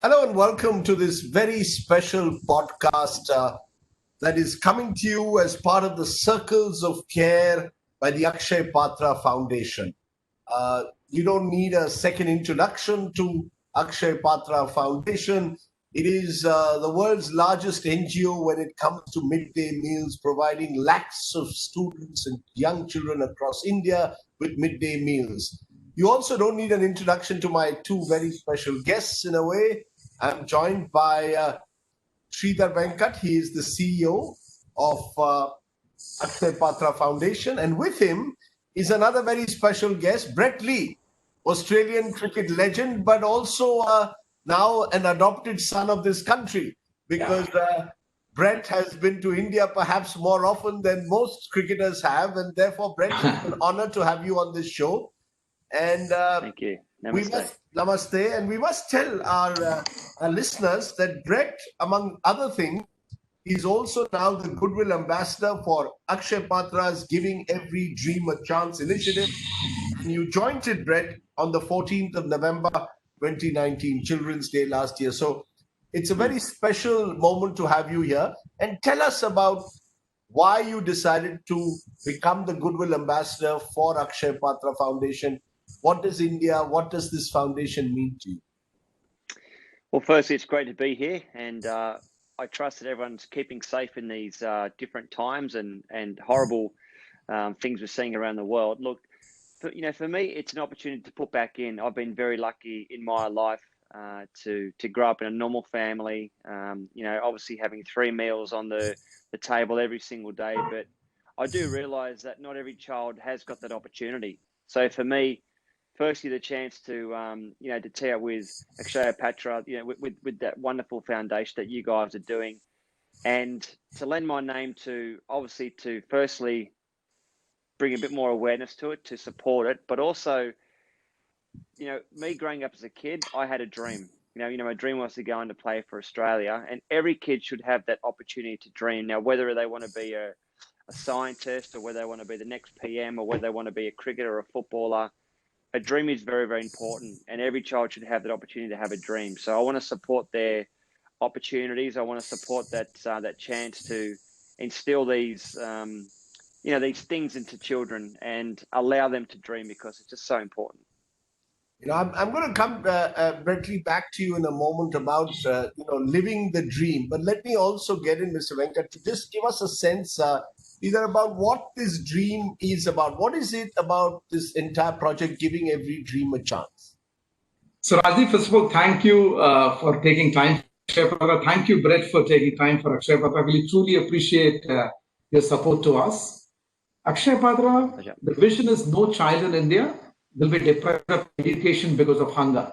Hello and welcome to this very special podcast that is coming to you as part of the Circles of Care by the Akshaya Patra Foundation. You don't need a second introduction to Akshaya Patra Foundation. It is the world's largest NGO when it comes to midday meals, providing lakhs of students and young children across India with midday meals. You also don't need an introduction to my two very special guests in a way. I'm joined by Shridhar Venkat. He is the CEO of Akshaya Patra Foundation. And with him is another very special guest, Brett Lee, Australian cricket legend, but also now an adopted son of this country because Brett has been to India perhaps more often than most cricketers have. And therefore, Brett, it's an honor to have you on this show. And Thank you. we Namaste. must namaste, and we must tell our listeners that Brett, among other things, is also now the Goodwill Ambassador for Akshaya Patra's Giving Every Dream a Chance initiative. And you joined it, Brett, on the 14th of November 2019, Children's Day last year. So it's a very special moment to have you here. And tell us about why you decided to become the Goodwill Ambassador for Akshaya Patra Foundation. What does India, what does this foundation mean to you? Well, firstly, it's great to be here, and I trust that everyone's keeping safe in these different times and horrible things we're seeing around the world. Look, for me, it's an opportunity to put back in. I've been very lucky in my life to grow up in a normal family. Obviously having three meals on the table every single day, but I do realize that not every child has got that opportunity. So for me, firstly, the chance to tear up with Akshaya Patra, with that wonderful foundation that you guys are doing, and to lend my name to, obviously, to firstly bring a bit more awareness to it, to support it, but also, me growing up as a kid, I had a dream. My dream was to go on to play for Australia, and every kid should have that opportunity to dream. Now, whether they want to be a scientist, or whether they want to be the next PM, or whether they want to be a cricketer or a footballer, a dream is very, very important, and every child should have that opportunity to have a dream. So I want to support their opportunities. I want to support that chance to instill these things into children and allow them to dream, because it's just so important. I'm going to come, Brett Lee, back to you in a moment about, living the dream. But let me also get in, Mr. Venkat, to just give us a sense either about what this dream is about. What is it about this entire project, Giving Every Dream a Chance? So, Rajdeep, first of all, thank you for taking time for Akshaya Patra. Thank you, Brett, for taking time for Akshaya Patra. We truly appreciate your support to us. Akshaya Patra, the vision is no child in India will be deprived of education because of hunger.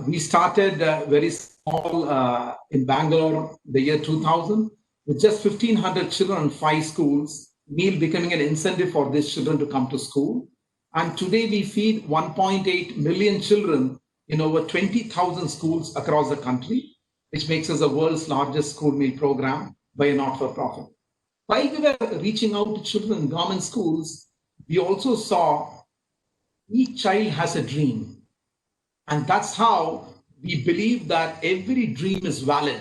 We started very small in Bangalore the year 2000 with just 1,500 children in 5 schools, meal becoming an incentive for these children to come to school. And today we feed 1.8 million children in over 20,000 schools across the country, which makes us the world's largest school meal program by a not-for-profit. While we were reaching out to children in government schools, we also saw each child has a dream. And that's how we believe that every dream is valid.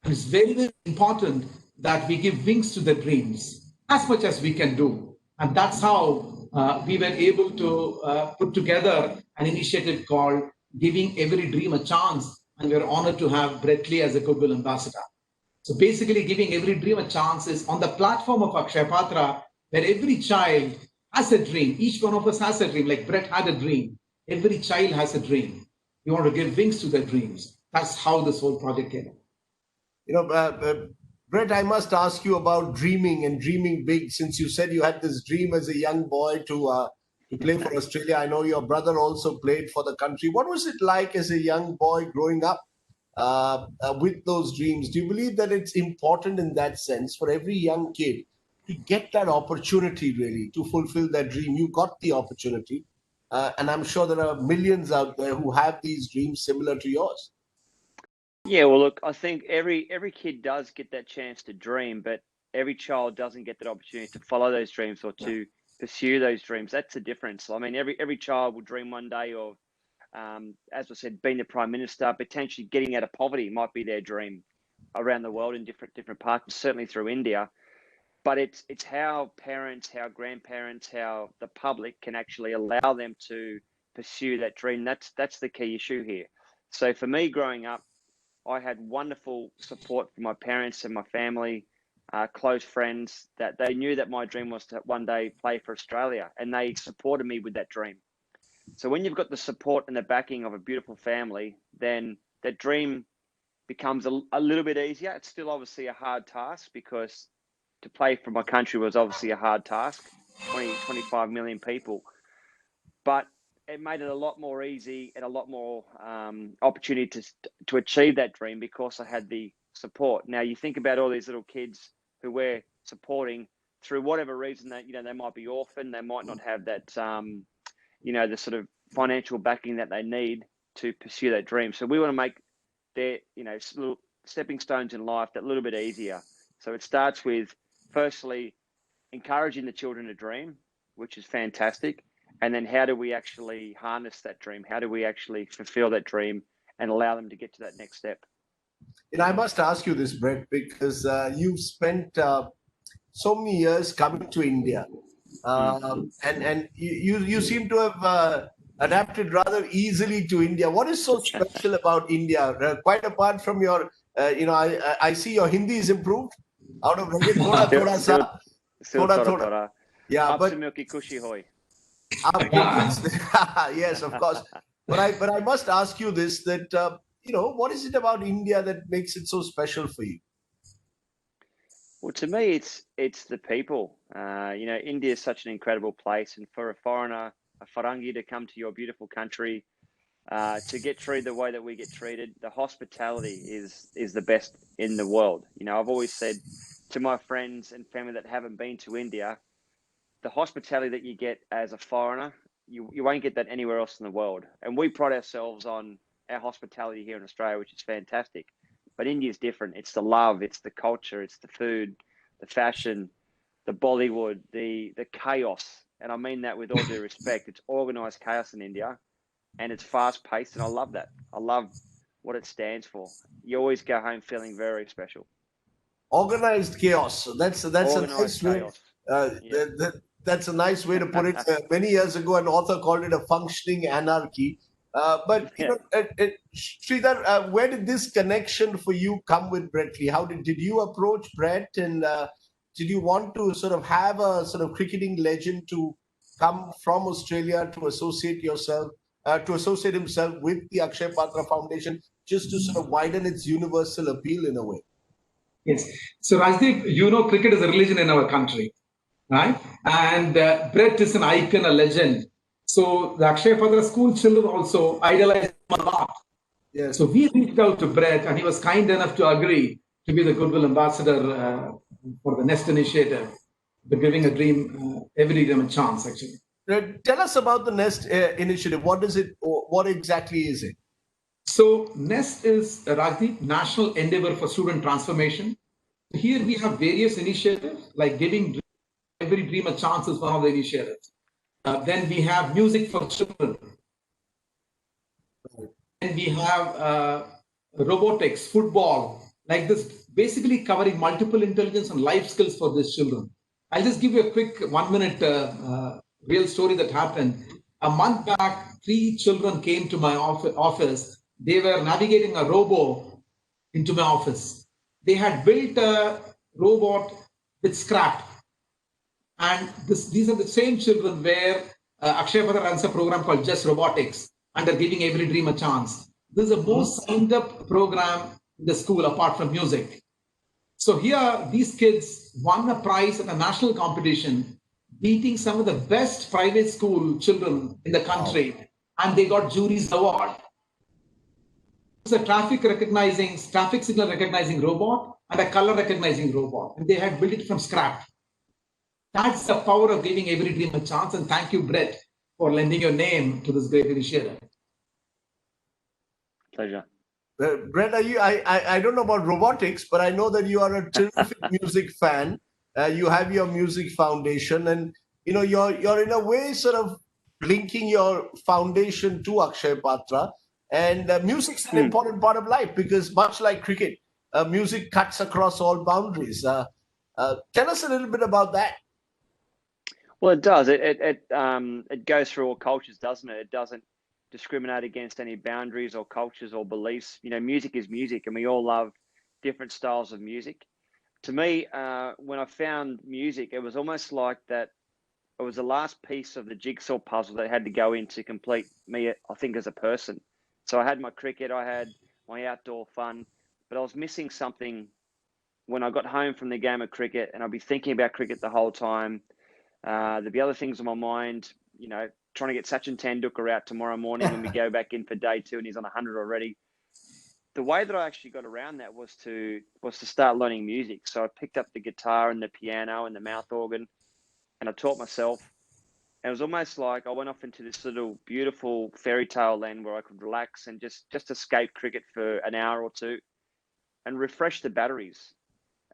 And it's very, very important that we give wings to the dreams as much as we can do. And that's how we were able to put together an initiative called Giving Every Dream a Chance. And we're honored to have Brett Lee as a Goodwill Ambassador. So basically, Giving Every Dream a Chance is on the platform of Akshaya Patra, where every child has a dream. Each one of us has a dream, like Brett had a dream. Every child has a dream. We want to give wings to their dreams. That's how this whole project came. Brett, I must ask you about dreaming and dreaming big. Since you said you had this dream as a young boy to play for Australia, I know your brother also played for the country. What was it like as a young boy growing up with those dreams? Do you believe that it's important in that sense for every young kid to get that opportunity really to fulfill their dream? You got the opportunity, and I'm sure there are millions out there who have these dreams similar to yours. Yeah, well, look, I think every kid does get that chance to dream, but every child doesn't get that opportunity to follow those dreams or to pursue those dreams. That's the difference. I mean, every child will dream one day of as I said, being the Prime Minister, potentially getting out of poverty might be their dream around the world in different parts, certainly through India. But it's how parents, how grandparents, how the public can actually allow them to pursue that dream. That's the key issue here. So for me, growing up, I had wonderful support from my parents and my family, close friends, that they knew that my dream was to one day play for Australia, and they supported me with that dream. So when you've got the support and the backing of a beautiful family, then that dream becomes a little bit easier. It's still obviously a hard task, because to play for my country was obviously a hard task, 25 million people. But it made it a lot more easy and a lot more opportunity to achieve that dream, because I had the support. Now you think about all these little kids who we're supporting through whatever reason, that they might be orphaned, they might not have that the sort of financial backing that they need to pursue that dream. So we want to make their little stepping stones in life that little bit easier. So it starts with, firstly, encouraging the children to dream, which is fantastic. And then how do we actually harness that dream? How do we actually fulfill that dream and allow them to get to that next step? I must ask you this, Brett, because you've spent so many years coming to India, and you seem to have adapted rather easily to India. What is so special about India? Quite apart from your, I see your Hindi is improved. Out of thoda. Yeah, but yes, of course. But I must ask you this: that what is it about India that makes it so special for you? Well, to me, it's the people. India is such an incredible place, and for a foreigner, a Farangi, to come to your beautiful country, to get treated the way that we get treated, the hospitality is the best in the world. I've always said to my friends and family that haven't been to India, the hospitality that you get as a foreigner, you won't get that anywhere else in the world. And we pride ourselves on our hospitality here in Australia, which is fantastic. But India's different. It's the love, it's the culture, it's the food, the fashion, the Bollywood, the chaos. And I mean that with all due respect. It's organized chaos in India, and it's fast paced, and I love that. I love what it stands for. You always go home feeling very special. Organized chaos. That's Organized a nice chaos. way. That's a nice way to put it. Many years ago, an author called it a functioning anarchy. But Shridhar, where did this connection for you come with Brett Lee? How did you approach Brett, and did you want to sort of have a sort of cricketing legend to come from Australia to associate himself with the Akshaya Patra Foundation, just to sort of widen its universal appeal in a way? Yes. So Rajdeep, cricket is a religion in our country, right? And Brett is an icon, a legend. So the Akshaya Patra school children also idolize him a lot. Yes. So we reached out to Brett, and he was kind enough to agree to be the Goodwill Ambassador for the Nest initiative, the Giving a Dream, Every Dream a Chance, actually. Tell us about the Nest initiative. What is it? What exactly is it? So Nest is Rajdeep, National Endeavour for Student Transformation. Here we have various initiatives, like Giving Every Dream a Chance is one of the initiatives. Then we have Music for Children. Then we have robotics, football, like this, basically covering multiple intelligence and life skills for these children. I'll just give you a quick 1 minute real story that happened. A month back, 3 children came to my office. They were navigating a robo into my office. They had built a robot with scrap. And these are the same children where Akshaya Patra runs a program called Just Robotics, and they're giving every dream a chance. This is the most signed up program in the school apart from music. So here, these kids won a prize at a national competition, beating some of the best private school children in the country, and they got jury's award. It's a traffic signal recognizing robot and a color recognizing robot, and they had built it from scratch. That's the power of giving every dream a chance. And thank you, Brett, for lending your name to this great initiative. Pleasure. Brett, I don't know about robotics, but I know that you are a terrific music fan. You have your music foundation, and you're in a way sort of linking your foundation to Akshaya Patra. And music's an important part of life because much like cricket, music cuts across all boundaries. Tell us a little bit about that. Well, it does. It goes through all cultures, doesn't it? It doesn't discriminate against any boundaries or cultures or beliefs. You know, music is music, and we all love different styles of music. To me, when I found music, it was almost like that. It was the last piece of the jigsaw puzzle that had to go in to complete me, I think, as a person. So I had my cricket, I had my outdoor fun, but I was missing something when I got home from the game of cricket, and I'd be thinking about cricket the whole time. There'd be other things on my mind, you know, trying to get Sachin Tendulkar out tomorrow morning when we go back in for day 2 and he's on 100 already. The way that I actually got around that was to start learning music. So I picked up the guitar and the piano and the mouth organ, and I taught myself. And it was almost like I went off into this little beautiful fairy tale land where I could relax and just escape cricket for an hour or two and refresh the batteries.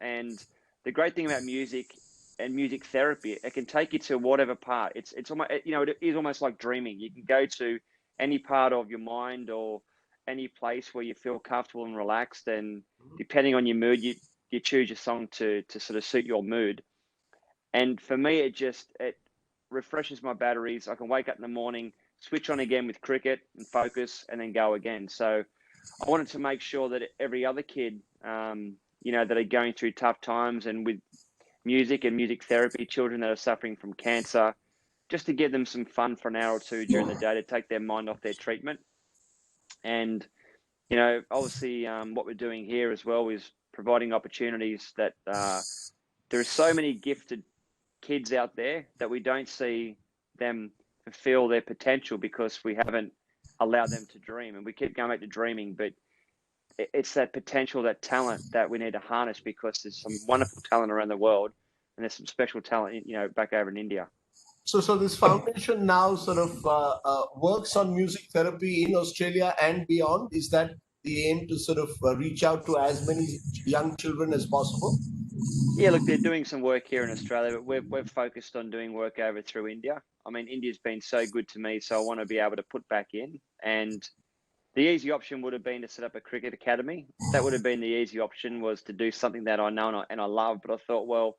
And the great thing about music and music therapy, it can take you to whatever part. It's almost, you know, it is almost like dreaming. You can go to any part of your mind or any place where you feel comfortable and relaxed. And depending on your mood, you choose your song to sort of suit your mood. And for me, it refreshes my batteries. I can wake up in the morning, switch on again with cricket and focus, and then go again. So I wanted to make sure that every other kid, you know, that are going through tough times and with music and music therapy, children that are suffering from cancer, just to give them some fun for an hour or two during the day to take their mind off their treatment. And, you know, obviously what we're doing here as well is providing opportunities that there are so many gifted kids out there that we don't see them fulfill their potential because we haven't allowed them to dream. And we keep going back to dreaming, but it's that potential, that talent that we need to harness because there's some wonderful talent around the world and there's some special talent, you know, back over in India. So this foundation now sort of works on music therapy in Australia and beyond. Is that the aim to sort of reach out to as many young children as possible? Yeah, look, they're doing some work here in Australia, but we've focused on doing work over through India. I mean, India's been so good to me, so I want to be able to put back in. And the easy option would have been to set up a cricket academy. That would have been the easy option, was to do something that I know and I love. But I thought, well,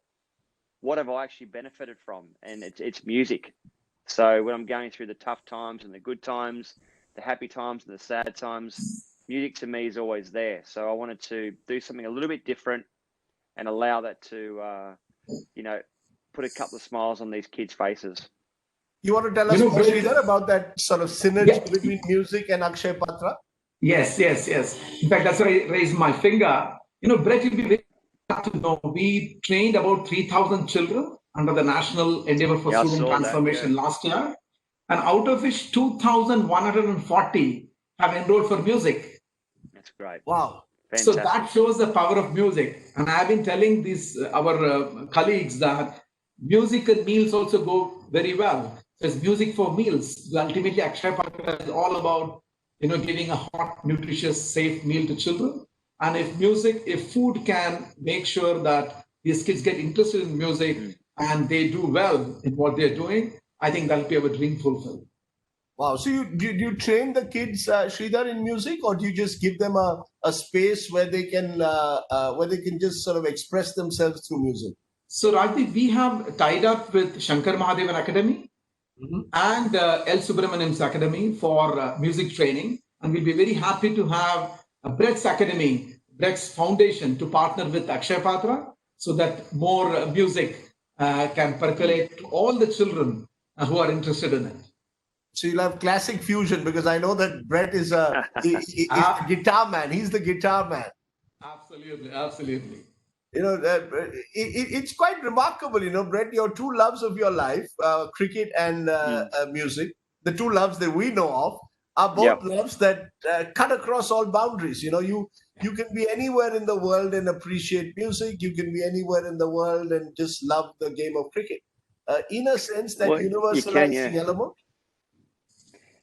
what have I actually benefited from? And it's music. So when I'm going through the tough times and the good times, the happy times and the sad times, music to me is always there. So I wanted to do something a little bit different and allow that to, you know, put a couple of smiles on these kids' faces. You want to tell us more, Sridhar, about that sort of synergy between music and Akshaya Patra? Yes. In fact, that's why I raised my finger. You know, Brett, you'll be very glad to know we trained about 3,000 children under the National Endeavour for Student Transformation last year. And out of which 2,140 have enrolled for music. That's great. Wow. Fantastic. So that shows the power of music. And I've been telling these our colleagues that music and meals also go very well. There's music for meals. Ultimately, Akshaya Patra is all about, you know, giving a hot, nutritious, safe meal to children. And if food can make sure that these kids get interested in music and they do well in what they're doing, I think that'll be our dream fulfilled. Wow. So do you train the kids, Sridhar, in music, or do you just give them a space where they can just sort of express themselves through music? So Rajdeep, we have tied up with Shankar Mahadevan Academy and L. Subramaniam's Academy for music training. And we'll be very happy to have Brett's Academy, Brett's Foundation, to partner with Akshaya Patra so that more music can percolate to all the children who are interested in it. So you'll have classic fusion, because I know that Brett is a guitar man. He's the guitar man. Absolutely. You know, it's quite remarkable, you know, Brett, your two loves of your life, cricket and music, the two loves that we know of, are both loves that cut across all boundaries. You know, you can be anywhere in the world and appreciate music. You can be anywhere in the world and just love the game of cricket. In a sense, that universalizing element.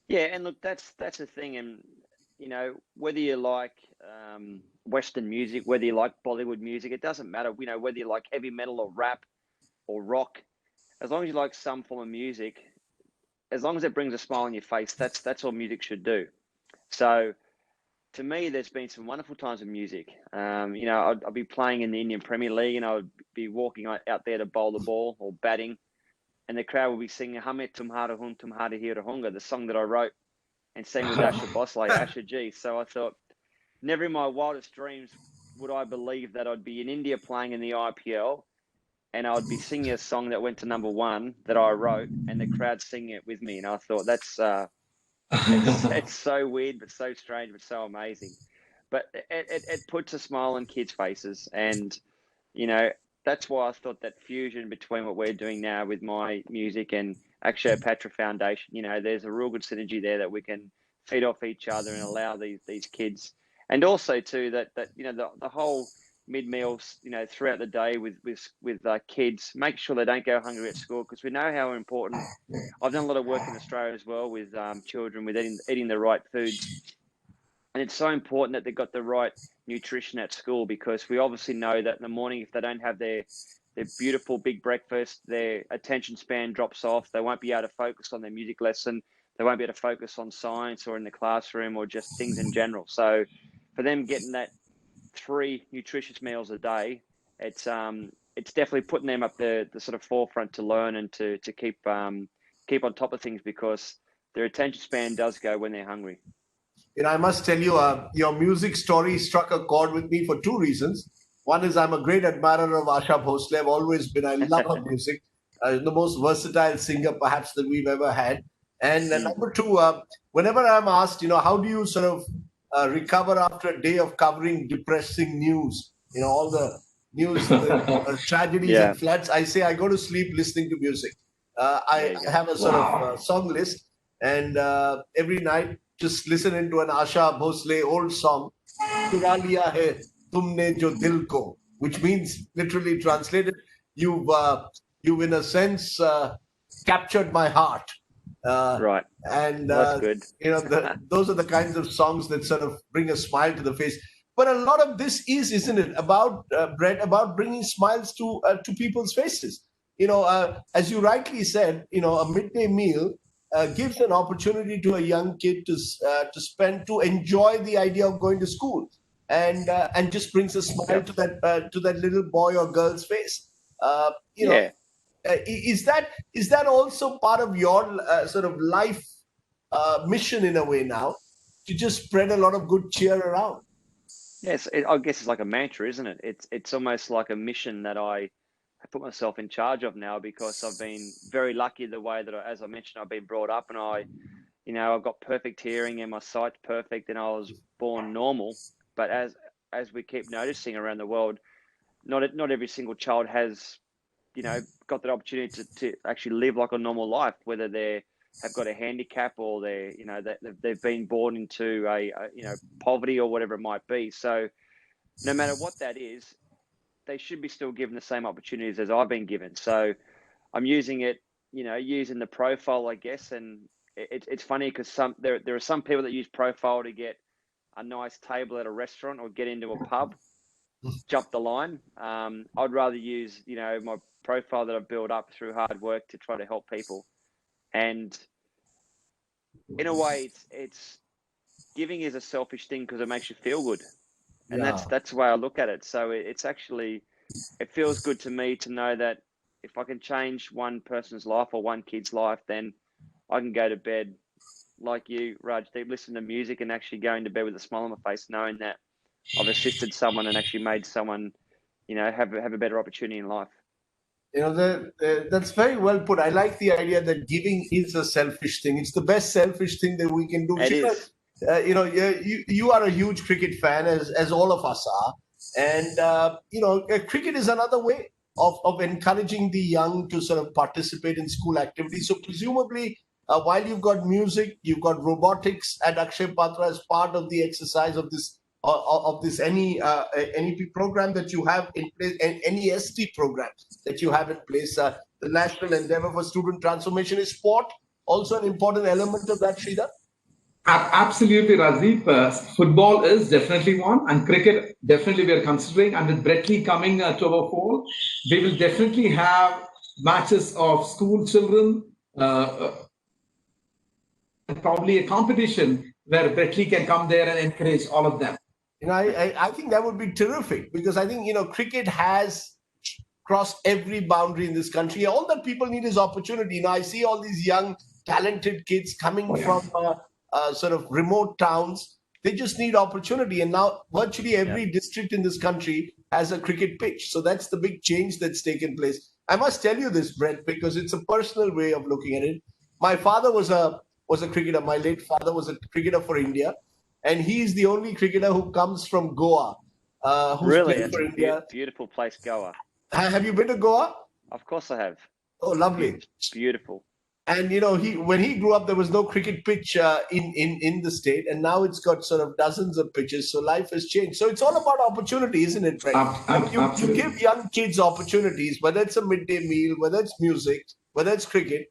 Yeah, and look, that's the thing. And, you know, whether you like Western music, whether you like Bollywood music, it doesn't matter. You know, whether you like heavy metal or rap or rock, as long as you like some form of music, as long as it brings a smile on your face, that's all music should do. So to me, there's been some wonderful times of music. I'd be playing in the Indian Premier League, and I would be walking out there to bowl the ball or batting, and the crowd would be singing "Hame Tumhara Hun Tumhara Hira Hunga," the song that I wrote and sang with Asha Bhosle, Asha G. So I thought, never in my wildest dreams would I believe that I'd be in India playing in the IPL, and I would be singing a song that went to #1 that I wrote, and the crowd singing it with me. And I thought, it's so weird, but so strange, but so amazing. But it puts a smile on kids' faces, and that's why I thought that fusion between what we're doing now with my music and Akshaya Patra Foundation, there's a real good synergy there that we can feed off each other and allow these kids, and also too that the whole mid-meals, throughout the day with kids, make sure they don't go hungry at school, because we know how important. I've done a lot of work in Australia as well with children with eating the right foods, and it's so important that they've got the right nutrition at school, because we obviously know that in the morning, if they don't have their beautiful big breakfast, their attention span drops off. They won't be able to focus on their music lesson. They won't be able to focus on science or in the classroom or just things in general. So for them getting that 3 nutritious meals a day, it's definitely putting them up the sort of forefront to learn and to keep on top of things, because their attention span does go when they're hungry. I must tell you, your music story struck a chord with me for 2 reasons. One is I'm a great admirer of Asha Bhosle. I've always been. I love her music. The most versatile singer perhaps that we've ever had. And number 2, whenever I'm asked, how do you sort of recover after a day of covering depressing news, all the news, the tragedies and floods, I say I go to sleep listening to music. I have a sort of song list, and every night just listening to an Asha Bhosle old song, Chura liya hai tumne jo dil ko, which means, literally translated, you've in a sense captured my heart. Right. And that's good. those are the kinds of songs that sort of bring a smile to the face. But a lot of this isn't it, about Brett, about bringing smiles to people's faces. As you rightly said, a midday meal gives an opportunity to a young kid to enjoy the idea of going to school, and just brings a smile to that little boy or girl's face. Is that also part of your sort of life mission in a way now, to just spread a lot of good cheer around? Yes, I guess it's like a mantra, isn't it? It's almost like a mission that I put myself in charge of now, because I've been very lucky the way that, as I mentioned, I've been brought up, and I've got perfect hearing and my sight's perfect, and I was born normal. But as we keep noticing around the world, not every single child has, got that opportunity to actually live like a normal life, whether they have got a handicap or they've been born into a poverty or whatever it might be. So no matter what that is, they should be still given the same opportunities as I've been given. So I'm using it, using the profile, I guess. And it's funny because there are some people that use profile to get a nice table at a restaurant or get into a pub, jump the line. I'd rather use, my profile that I've built up through hard work to try to help people. And in a way, it's giving is a selfish thing because it makes you feel good. And that's the way I look at it. So it's actually, it feels good to me to know that if I can change one person's life or one kid's life, then I can go to bed like you, Rajdeep, listen to music and actually going to bed with a smile on my face, knowing that I've assisted someone and actually made someone, have a better opportunity in life. That's very well put. I like the idea that giving is a selfish thing. It's the best selfish thing that we can do. It is. You are a huge cricket fan, as all of us are, and cricket is another way of encouraging the young to sort of participate in school activities. So presumably, while you've got music, you've got robotics at Akshaya Patra as part of the exercise of this NEP program that you have in place, and NEST program that you have in place. The National Endeavour for Student Transformation. Is sport also an important element of that, Shridhar? Absolutely, Rajdeep. Football is definitely one, and cricket definitely we are considering. And with Brettley coming to our fold, we will definitely have matches of school children probably a competition where Brett Lee can come there and encourage all of them. I think that would be terrific, because I think, cricket has crossed every boundary in this country. All that people need is opportunity. I see all these young, talented kids coming from sort of remote towns. They just need opportunity. And now virtually every district in this country has a cricket pitch. So that's the big change that's taken place. I must tell you this, Brett, because it's a personal way of looking at it. My father was a cricketer. My late father was a cricketer for India. And he's the only cricketer who comes from Goa, who's Really, played it's for a India. beautiful place, Goa. Have you been to Goa? Of course I have. Oh, lovely. It's beautiful. And when he grew up, there was no cricket pitch in the state, and now it's got sort of dozens of pitches. So life has changed. So it's all about opportunity, isn't it, Brett? You give young kids opportunities, whether it's a midday meal, whether it's music, whether it's cricket,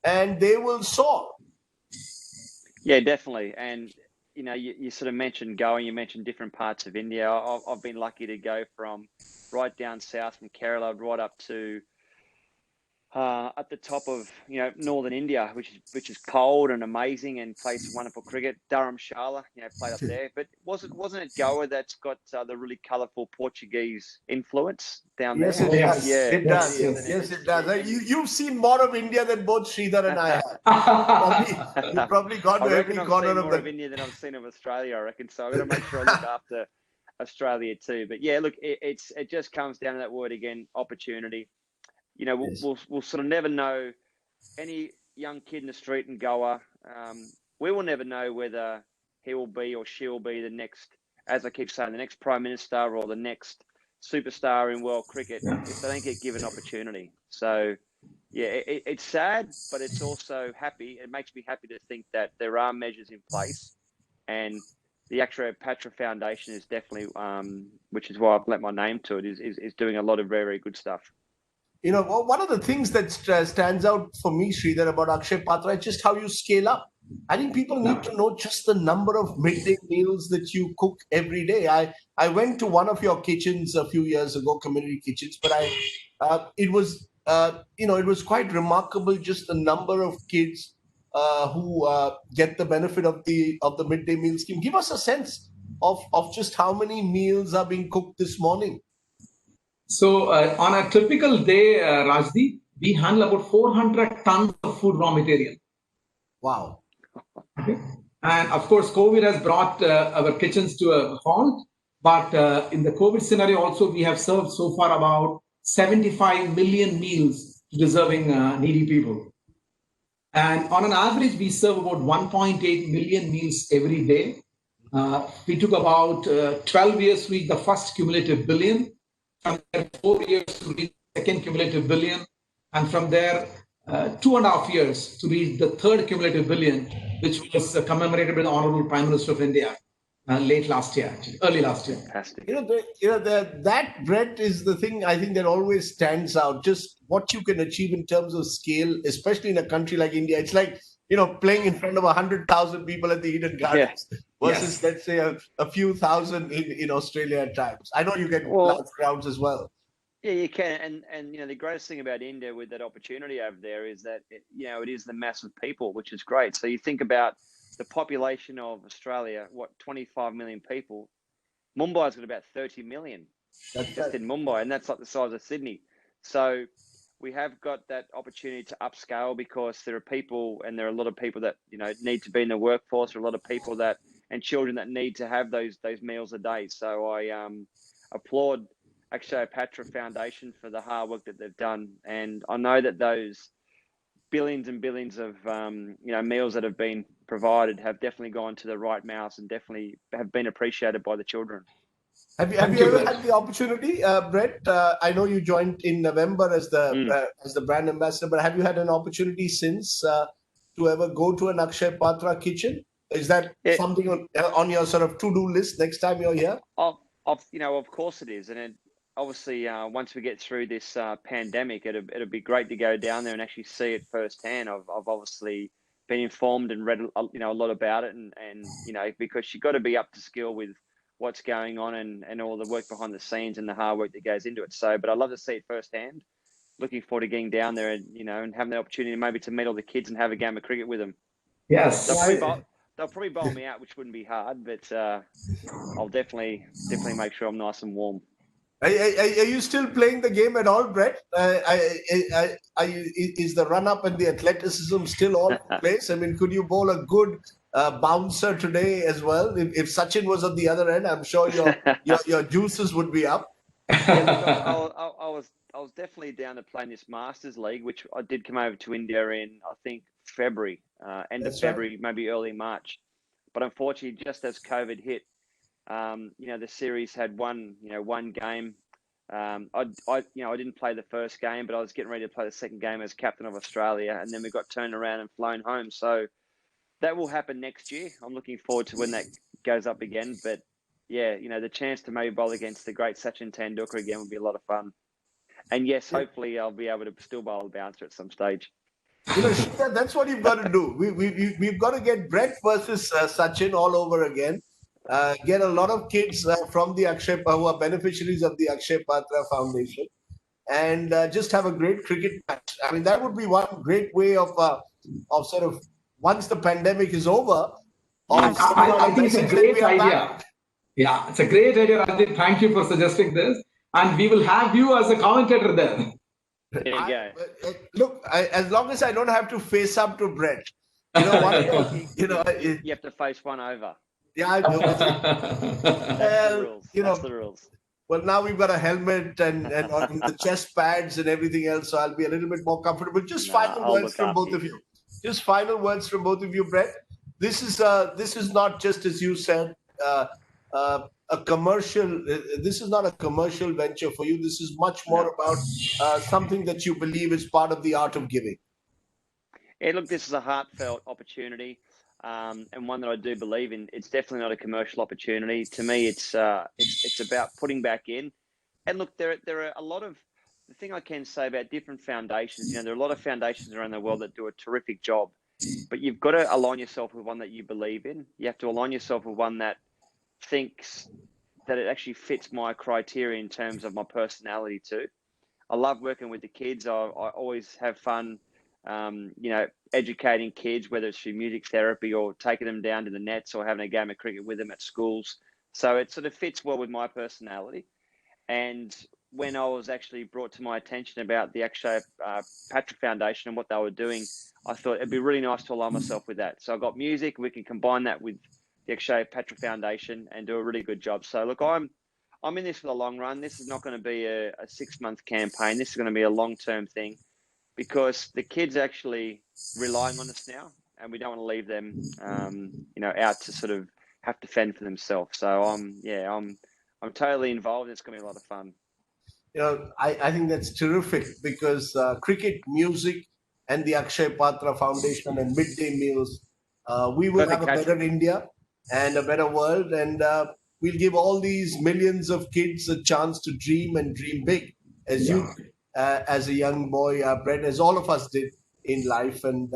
and they will soar. Yeah, definitely. And you sort of mentioned Goa. You mentioned different parts of India. I've been lucky to go from right down south from Kerala right up to at the top of northern India, which is cold and amazing and plays some wonderful cricket. Dharamshala, played up there. But wasn't it Goa that's got the really colourful Portuguese influence down there? Yes, it does. Yeah, It does. Yes, it does. You've seen more of India than both Sridhar and I have. You've probably gone to every corner of more of India than I've seen of Australia, I reckon. So I've got to make sure I look after Australia too. But yeah, look, it just comes down to that word again, opportunity. We'll sort of never know. Any young kid in the street in Goa, we will never know whether he will be or she will be the next, as I keep saying, the next prime minister or the next superstar in world cricket if they don't get given opportunity. So, yeah, it's sad, but it's also happy. It makes me happy to think that there are measures in place, and the Akshaya Patra Foundation is definitely, which is why I've lent my name to it, is doing a lot of very, very good stuff. One of the things that stands out for me, Sridhar, about Akshaya Patra is just how you scale up. I think people need to know just the number of midday meals that you cook every day. I went to one of your kitchens a few years ago, community kitchens, but it was quite remarkable just the number of kids who get the benefit of the midday meal scheme. Give us a sense of just how many meals are being cooked this morning. So on a typical day, Rajdeep, we handle about 400 tons of food raw material. Wow. Okay. And of course, COVID has brought our kitchens to a halt. But in the COVID scenario also, we have served so far about 75 million meals to deserving needy people. And on an average, we serve about 1.8 million meals every day. We took about 12 years to reach the first cumulative billion. From there, 4 years to reach the second cumulative billion. And from there, 2.5 years to reach the third cumulative billion, which was commemorated by the Honorable Prime Minister of India early last year. Fantastic. That, Brett, is the thing I think that always stands out. Just what you can achieve in terms of scale, especially in a country like India. It's like playing in front of 100,000 people at the Eden Gardens versus let's say a few thousand in Australia at times. I know you get large crowds as well. Yeah, you can, and the greatest thing about India with that opportunity over there is that it is the mass of people, which is great. So you think about the population of Australia, 25 million people. Mumbai's got about 30 million just in Mumbai, and that's like the size of Sydney. So we have got that opportunity to upscale because there are people, and there are a lot of people that need to be in the workforce. There are a lot of people and children that need to have those meals a day. So I applaud Akshaya Patra Foundation for the hard work that they've done, and I know that those billions and billions of meals that have been provided have definitely gone to the right mouths and definitely have been appreciated by the children. Have you ever had the opportunity, Brett? I know you joined in November as the brand ambassador, but have you had an opportunity since to ever go to an Akshaya Patra kitchen? Is that something on your sort of to-do list next time you're here? Of course it is, and obviously, once we get through this pandemic, it'll be great to go down there and actually see it firsthand. I've obviously been informed and read a lot about it, and because you've got to be up to skill with what's going on and all the work behind the scenes and the hard work that goes into it. So, but I'd love to see it firsthand. Looking forward to getting down there and having the opportunity maybe to meet all the kids and have a game of cricket with them. Yes. They'll probably bowl me out, which wouldn't be hard, but I'll definitely make sure I'm nice and warm. Are you still playing the game at all, Brett? Is the run-up and the athleticism still all in place? I mean, could you bowl a good bouncer today as well? If Sachin was on the other end, I'm sure your juices would be up. Yeah, I was definitely down to playing this Masters League, which I did come over to India in, I think, February, end of February, maybe early March. But unfortunately, just as COVID hit, the series had one game. I didn't play the first game, but I was getting ready to play the second game as captain of Australia, and then we got turned around and flown home. So that will happen next year. I'm looking forward to when that goes up again. But yeah, the chance to maybe bowl against the great Sachin Tendulkar again would be a lot of fun. And yes, hopefully I'll be able to still bowl a bouncer at some stage. Shridhar, that's what you've got to do. We've got to get Brett versus Sachin all over again. Get a lot of kids from the who are beneficiaries of the Akshaya Patra Foundation, and just have a great cricket match. I mean, that would be one great way of sort of, once the pandemic is over. I think it's a great idea. Yeah, it's a great idea, Rajdeep. Thank you for suggesting this. And we will have you as a commentator there. There you go. Look, as long as I don't have to face up to Brett, you know what? You have to face one over. Yeah, I know. That's the rules. Well, now we've got a helmet and the chest pads and everything else, so I'll be a little bit more comfortable. Just final words from both of you. Just final words from both of you, Brett. This is not just, as you said, a commercial. This is not a commercial venture for you. This is much more about something that you believe is part of the art of giving. Yeah, look, this is a heartfelt opportunity, and one that I do believe in. It's definitely not a commercial opportunity. To me, it's about putting back in. And look, there are a lot of, the thing I can say about different foundations. There are a lot of foundations around the world that do a terrific job, but you've got to align yourself with one that you believe in. You have to align yourself with one that thinks that it actually fits my criteria in terms of my personality too. I love working with the kids. I always have fun, educating kids, whether it's through music therapy or taking them down to the nets or having a game of cricket with them at schools. So it sort of fits well with my personality. And when I was actually brought to my attention about the Akshaya Patra Foundation and what they were doing, I thought it'd be really nice to align myself with that. So I got music. We can combine that with the Akshaya Patra Foundation and do a really good job. So look, I'm in this for the long run. This is not going to be a 6-month campaign. This is going to be a long-term thing, because the kids are actually relying on us now, and we don't want to leave them, out to sort of have to fend for themselves. So I'm totally involved. It's going to be a lot of fun. I think that's terrific, because cricket, music, and the Akshaya Patra Foundation and midday meals, we will have a better India and a better world, and we'll give all these millions of kids a chance to dream and dream big, as you, as a young boy, Brett, as all of us did in life. And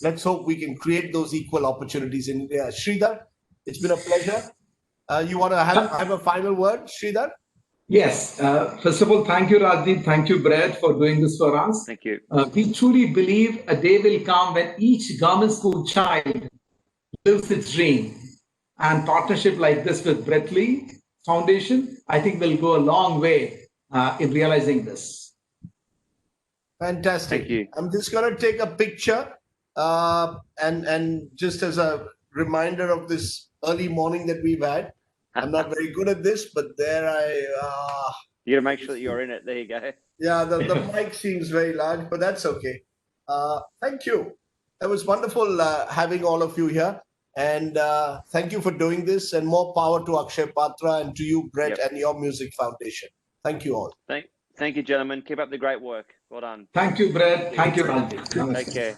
let's hope we can create those equal opportunities in India. Shridhar, it's been a pleasure. You want to have a final word, Shridhar? Yes. First of all, thank you, Rajdeep. Thank you, Brett, for doing this for us. Thank you. We truly believe a day will come when each government school child lives its dream. And partnership like this with Brett Lee Foundation, I think, will go a long way in realizing this. Fantastic. Thank you. I'm just going to take a picture and just as a reminder of this early morning that we've had. I'm not very good at this, but there You got to make sure that you're in it. There you go. Yeah, the mic seems very large, but that's okay. Thank you. It was wonderful having all of you here. And thank you for doing this, and more power to Akshaya Patra and to you, Brett, and your music foundation. Thank you all. Thank you, gentlemen. Keep up the great work. Well done. Thank you, Brett. Thank you, Rajdeep. Take care.